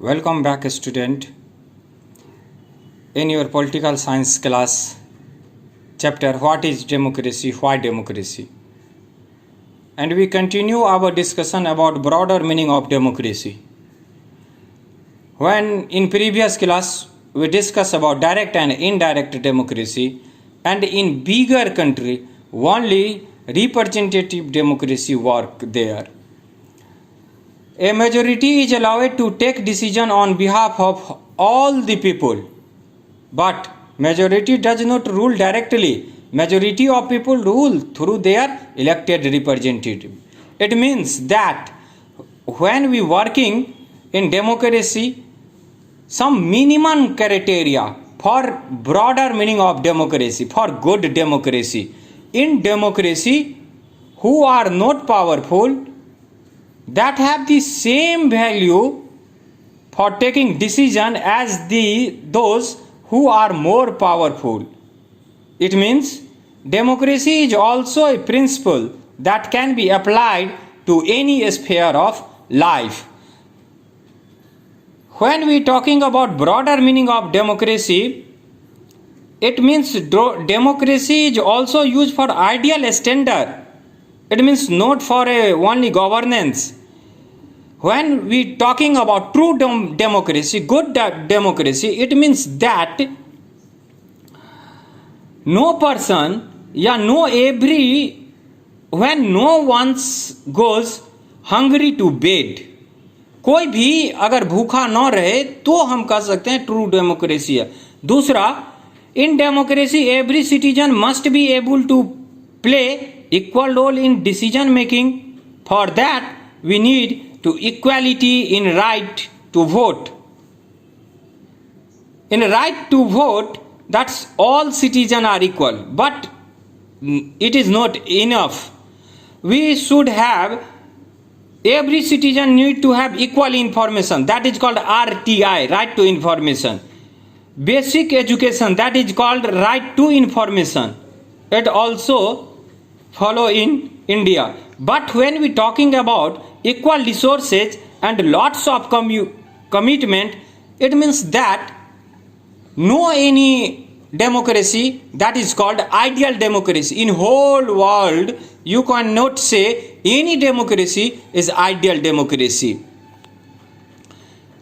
Welcome back, student, in your political science class chapter What is Democracy? Why Democracy? And we continue our discussion about broader meaning of democracy. When in previous class we discussed about direct and indirect democracy, and in bigger country only representative democracy work there. A majority is allowed to take decision on behalf of all the people, but majority does not rule directly. Majority of people rule through their elected representative. It means that when we working in democracy, some minimum criteria for broader meaning of democracy, for good democracy. In democracy, who are not powerful, that have the same value for taking decision as those who are more powerful. It means democracy is also a principle that can be applied to any sphere of life. When we talking about broader meaning of democracy, it means democracy is also used for ideal standard. It means not for only governance. When we talking about true democracy, good democracy, it means that no person, when no one goes hungry to bed, कोई भी अगर भूखा न रहे तो हम कह सकते हैं ट्रू डेमोक्रेसी है. दूसरा, in democracy every citizen must be able to play equal role in decision making. For that we need to equality in right to vote. In right to vote, that's all citizens are equal, but it is not enough. We should have, every citizen need to have equal information, that is called RTI, right to information. Basic education, that is called right to information. It also follow in India. But when we talking about equal resources and lots of commitment, it means that no any democracy that is called ideal democracy. In whole world, you cannot say any democracy is ideal democracy.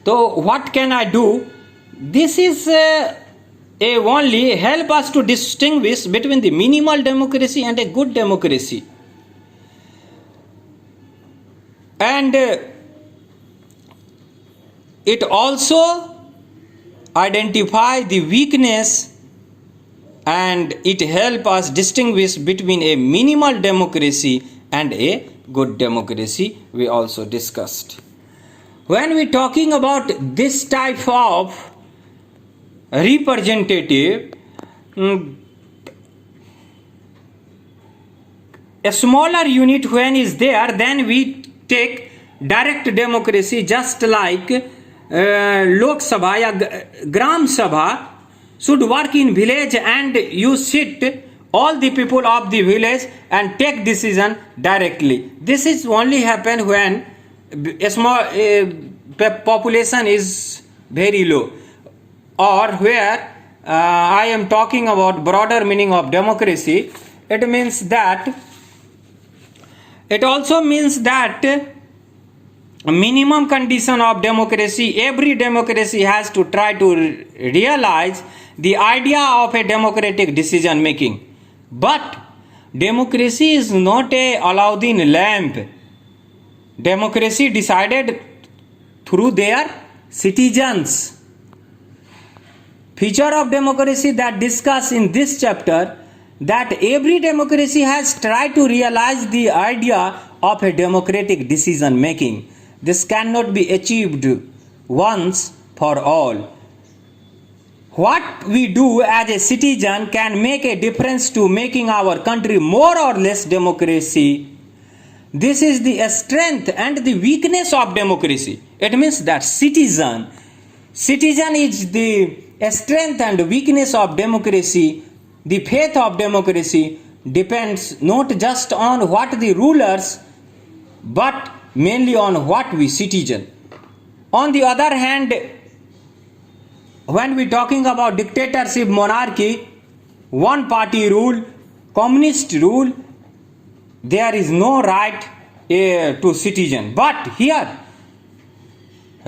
So what can I do? This is only help us to distinguish between the minimal democracy and a good democracy. And it also identify the weakness, and it help us distinguish between a minimal democracy and a good democracy. We also discussed. When we talking about this type of representative, a smaller unit when is there, then we take direct democracy, just like Lok Sabha या Gram Sabha should work in village, and you sit all the people of the village and take decision directly. This is only happen when a small population is very low, or where I am talking about broader meaning of democracy. It means that, it also means that minimum condition of democracy, every democracy has to try to realize the idea of a democratic decision making. But democracy is not a Aladdin lamp. Democracy decided through their citizens. Feature of democracy that discussed in this chapter, that every democracy has tried to realize the idea of a democratic decision making. This cannot be achieved once for all. What we do as a citizen can make a difference to making our country more or less democracy. This is the strength and the weakness of democracy. It means that citizen is the strength and weakness of democracy. The faith of democracy depends not just on what the rulers, but mainly on what we citizen. On the other hand, when we talking about dictatorship, monarchy, one party rule, communist rule, there is no right to citizen. But here,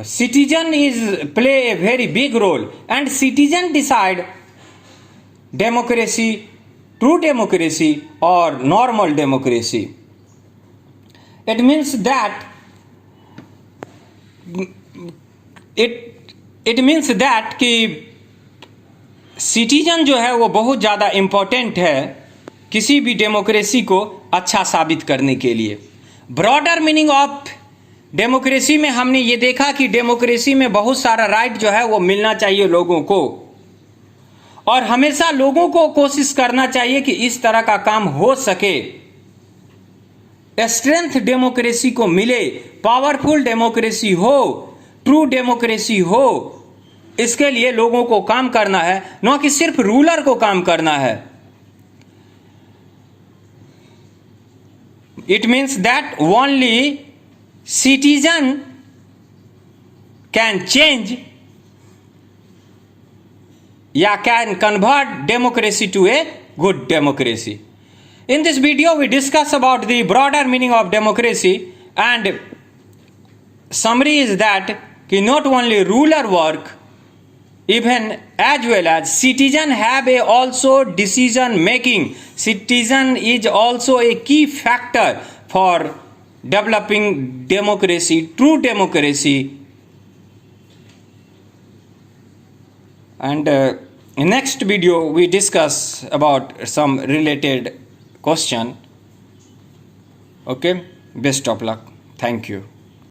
citizen is play a very big role, and citizen decide democracy, true democracy or normal democracy. It means that कि citizen जो है वो बहुत ज़्यादा important है किसी भी democracy को अच्छा साबित करने के लिए. ब्रॉडर मीनिंग ऑफ डेमोक्रेसी में हमने ये देखा कि डेमोक्रेसी में बहुत सारा राइट जो है वो मिलना चाहिए लोगों को, और हमेशा लोगों को कोशिश करना चाहिए कि इस तरह का काम हो सके, स्ट्रेंथ डेमोक्रेसी को मिले, पावरफुल डेमोक्रेसी हो, ट्रू डेमोक्रेसी हो. इसके लिए लोगों को काम करना है, न कि सिर्फ रूलर को काम करना है. It means that only citizen can change या can convert democracy to a good democracy. In this video we discuss about the broader meaning of democracy, and summary is that कि not only ruler work, even as well as citizen have a also decision making. Citizen is also a key factor for developing democracy, true democracy. And in next video we discuss about some related question. Okay, best of luck. Thank you.